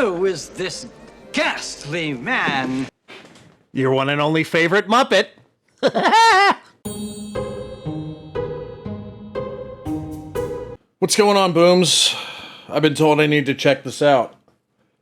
Who is this ghastly man? Your one and only favorite Muppet. What's going on, Booms? I've been told I need to check this out.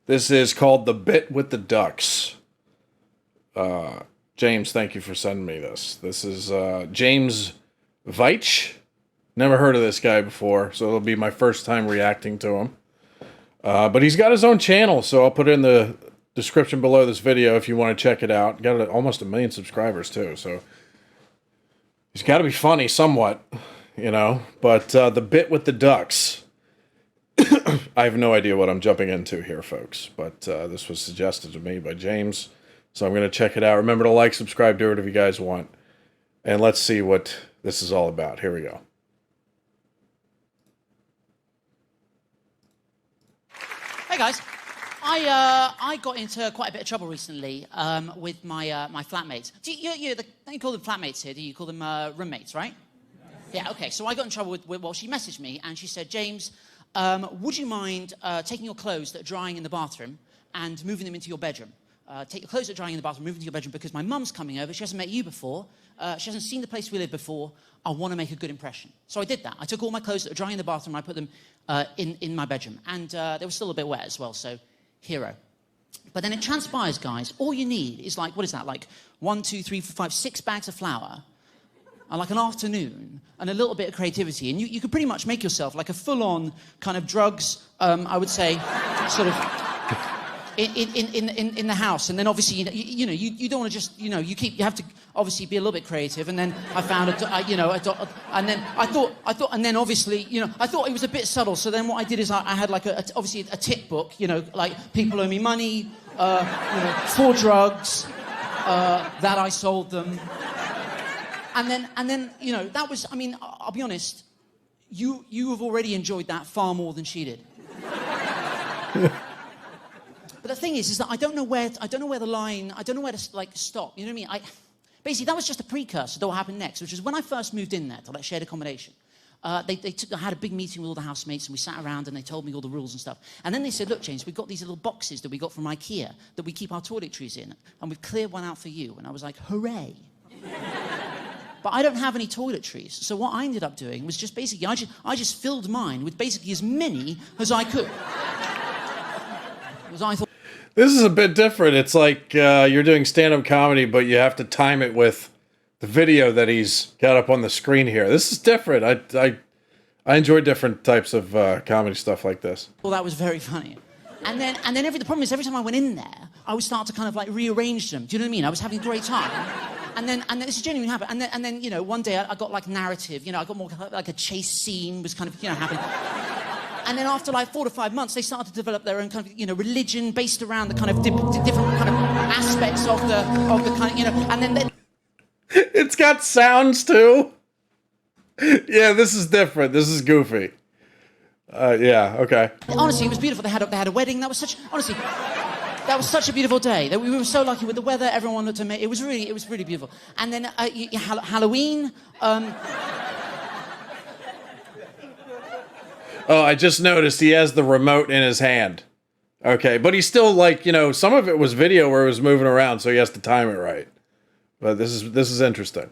This is called The Bit with the Ducks. James, thank you for sending me this. This is James Veitch. Never heard of this guy before, so it'll be my first time reacting to him. But he's got his own channel, so I'll put it in the description below this video if you want to check it out. Got almost 1 million subscribers, too, so he's got to be funny somewhat, you know. But The Bit with the Ducks. I have no idea what I'm jumping into here, folks, but this was suggested to me by James, so I'm going to check it out. Remember to like, subscribe, do it if you guys want, and let's see what this is all about. Here we go. Hey guys, I got into quite a bit of trouble recently with my my flatmates. Don't you call them flatmates here? Do you call them roommates, right? Yeah. Okay. So I got in trouble with well, she messaged me and she said, James, would you mind taking your clothes that are drying in the bathroom and moving them into your bedroom? Take your clothes that are drying in the bathroom, move them into your bedroom because my mum's coming over. She hasn't met you before. She hasn't seen the place we live before. I want to make a good impression. So I did that. I took all my clothes that are drying in the bathroom and I put them in my bedroom. And they were still a bit wet as well, so hero. But then it transpires, guys, all you need is like, what is that, like 1, 2, 3, 4, 5, 6 bags of flour, and like an afternoon, and a little bit of creativity. And you could pretty much make yourself like a full-on kind of drugs, I would say, sort of, in the house. And then obviously, you don't want to just, you have to obviously be a little bit creative. And then I found and then I thought, and then obviously, I thought it was a bit subtle. So then what I did is I had like obviously a tip book, like people owe me money, for drugs, that I sold them. And then, that was, I mean, I'll be honest, you have already enjoyed that far more than she did. But the thing is that I don't know where the line, I don't know where to like stop. You know what I mean? Basically, that was just a precursor to what happened next, which is when I first moved in there to like shared accommodation. I had a big meeting with all the housemates and we sat around and they told me all the rules and stuff. And then they said, look, James, we've got these little boxes that we got from IKEA that we keep our toiletries in, and we've cleared one out for you. And I was like, hooray. But I don't have any toiletries. So what I ended up doing was just basically, I just filled mine with basically as many as I could. As I thought. This is a bit different. It's like you're doing stand-up comedy, but you have to time it with the video that he's got up on the screen here. This is different. I enjoy different types of comedy stuff like this. Well, that was very funny. And then the problem is every time I went in there, I would start to kind of like rearrange them. Do you know what I mean? I was having a great time. And then this is genuinely happened. And then one day I got like narrative. I got more like a chase scene was kind of happening. And then after like 4 to 5 months, they started to develop their own kind of religion based around the kind of different kind of aspects of the kind of and then it's got sounds too. Yeah, this is different. This is goofy. Yeah, okay. Honestly, it was beautiful. They had a wedding. That was such a beautiful day. We were so lucky with the weather. Everyone looked amazing. It was really beautiful. And then Halloween. Oh, I just noticed he has the remote in his hand. Okay, but he's still like, some of it was video where it was moving around, so he has to time it right. But this is interesting.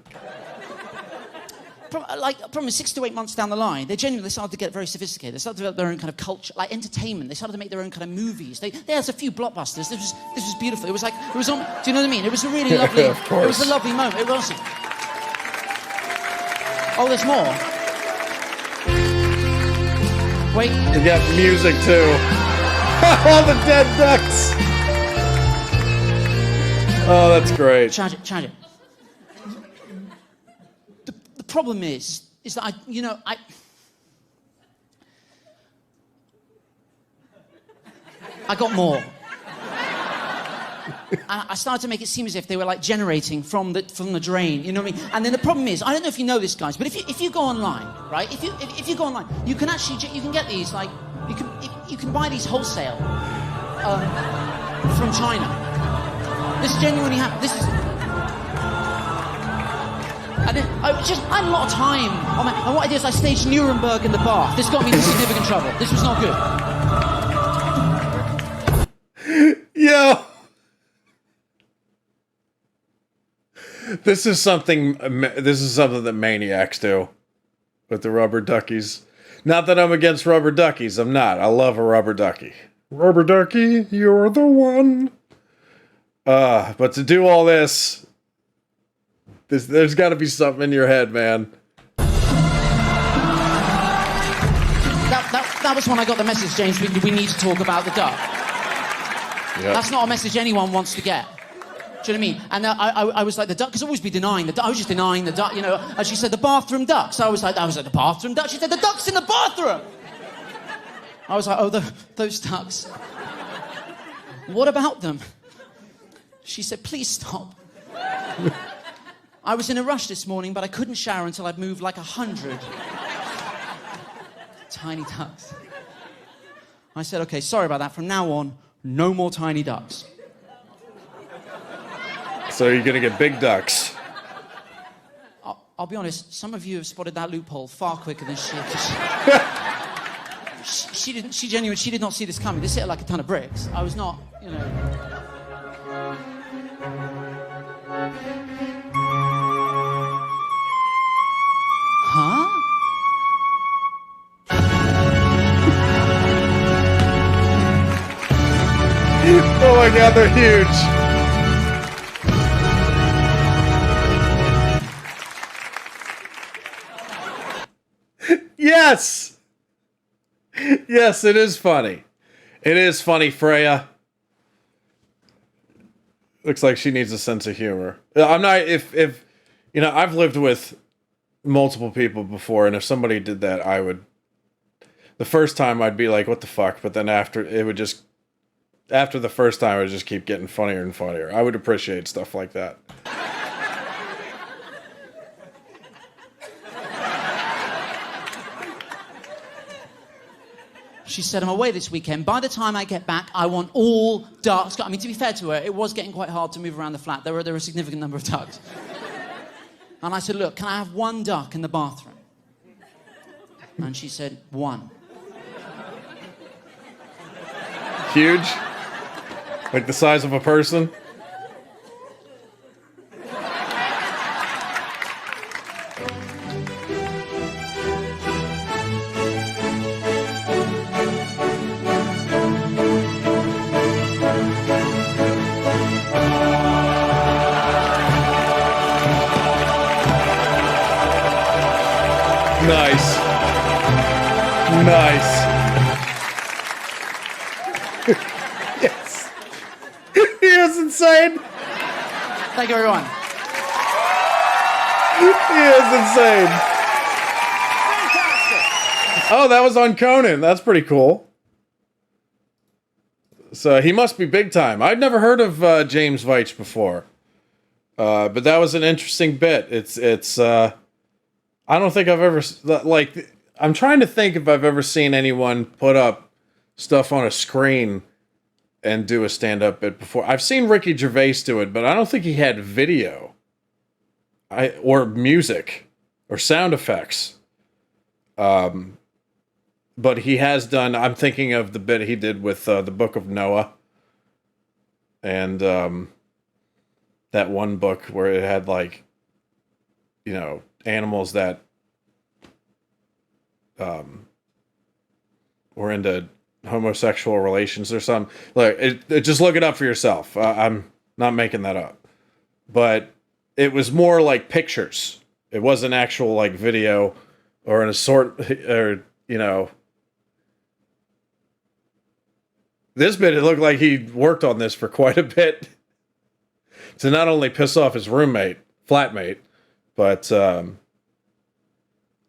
From 6 to 8 months down the line, they started to get very sophisticated. They started to develop their own kind of culture, like entertainment. They started to make their own kind of movies. They had a few blockbusters. This was beautiful. It was like, do you know what I mean? It was a really lovely, of course. It was a lovely moment. It was. Oh, there's more. Wait. You got music too. All the dead ducks. Oh, that's great. Charge it. The problem is that I got more. I started to make it seem as if they were like generating from the drain, you know what I mean? And then the problem is, I don't know if you know this, guys, but if you go online, right? If you go online, you can get these like you can buy these wholesale from China. This genuinely happened. This is. And I had a lot of time. And what I did is I staged Nuremberg in the bath. This got me into significant trouble. This was not good. This is something that maniacs do with the rubber duckies. Not that I'm against rubber duckies. I'm not. I love a rubber ducky. Rubber ducky, you're the one. But to do all this, there's got to be something in your head, man. That was when I got the message, James. We need to talk about the duck. Yep. That's not a message anyone wants to get. Do you know what I mean? And I was like, the duck, because I always be denying the duck. I was just denying the duck, you know. And she said, the bathroom duck. So I was like, the bathroom duck? She said, the duck's in the bathroom. I was like, oh, those ducks. What about them? She said, please stop. I was in a rush this morning, but I couldn't shower until I'd moved like 100 tiny ducks. I said, okay, sorry about that. From now on, no more tiny ducks. So you're going to get big ducks. I'll be honest, some of you have spotted that loophole far quicker than she did. She did not see this coming. This hit her like a ton of bricks. I was not, you know... Huh? Oh my god, they're huge. Yes! Yes, it is funny. It is funny, Freya. Looks like she needs a sense of humor. I'm not, if you know, I've lived with multiple people before, and if somebody did that, I would, the first time I'd be like, what the fuck? But then after the first time, it would just keep getting funnier and funnier. I would appreciate stuff like that. She said, I'm away this weekend. By the time I get back, I want all ducks. I mean, to be fair to her, it was getting quite hard to move around the flat. There were a significant number of ducks. And I said, look, can I have one duck in the bathroom? And she said, one. Huge? Like the size of a person? Nice. Nice. Yes. He is insane. Thank you, everyone. He is insane. Oh, that was on Conan. That's pretty cool. So he must be big time. I'd never heard of James Veitch before. But that was an interesting bit. It's I don't think I've ever, like, I'm trying to think if I've ever seen anyone put up stuff on a screen and do a stand-up bit before. I've seen Ricky Gervais do it, but I don't think he had video. Or music. Or sound effects. But he has done, I'm thinking of the bit he did with the Book of Noah. And that one book where it had, like, you know, animals that were into homosexual relations or something. Like, just look it up for yourself. I'm not making that up. But it was more like pictures. It wasn't actual, like, video or an assortment, or, you know. This bit, it looked like he worked on this for quite a bit to not only piss off his flatmate, but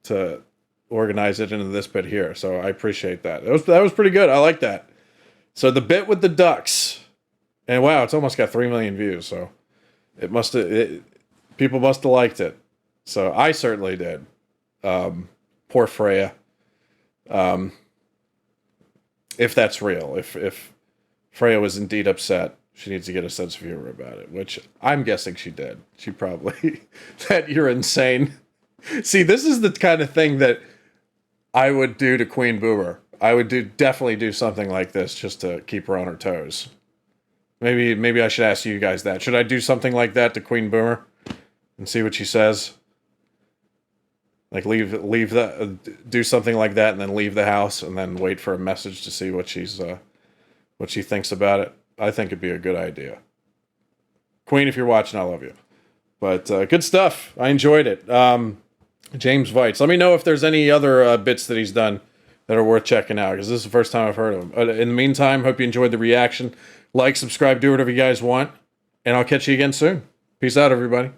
to organize it into this bit here. So I appreciate that. That was pretty good. I like that. So the bit with the ducks, and wow, it's almost got 3 million views. So people must have liked it. So I certainly did. Poor Freya. If that's real, if Freya was indeed upset, she needs to get a sense of humor about it, which I'm guessing she did. She probably, that you're insane. See, this is the kind of thing that I would do to Queen Boomer. I would definitely do something like this just to keep her on her toes. Maybe I should ask you guys that. Should I do something like that to Queen Boomer? and see what she says. Like leave that, do something like that, and then leave the house, and then wait for a message to see what what she thinks about it. I think it'd be a good idea. Queen, if you're watching, I love you. But good stuff. I enjoyed it. James Veitch. Let me know if there's any other bits that he's done that are worth checking out, because this is the first time I've heard of him. In the meantime, hope you enjoyed the reaction. Like, subscribe, do whatever you guys want, and I'll catch you again soon. Peace out, everybody.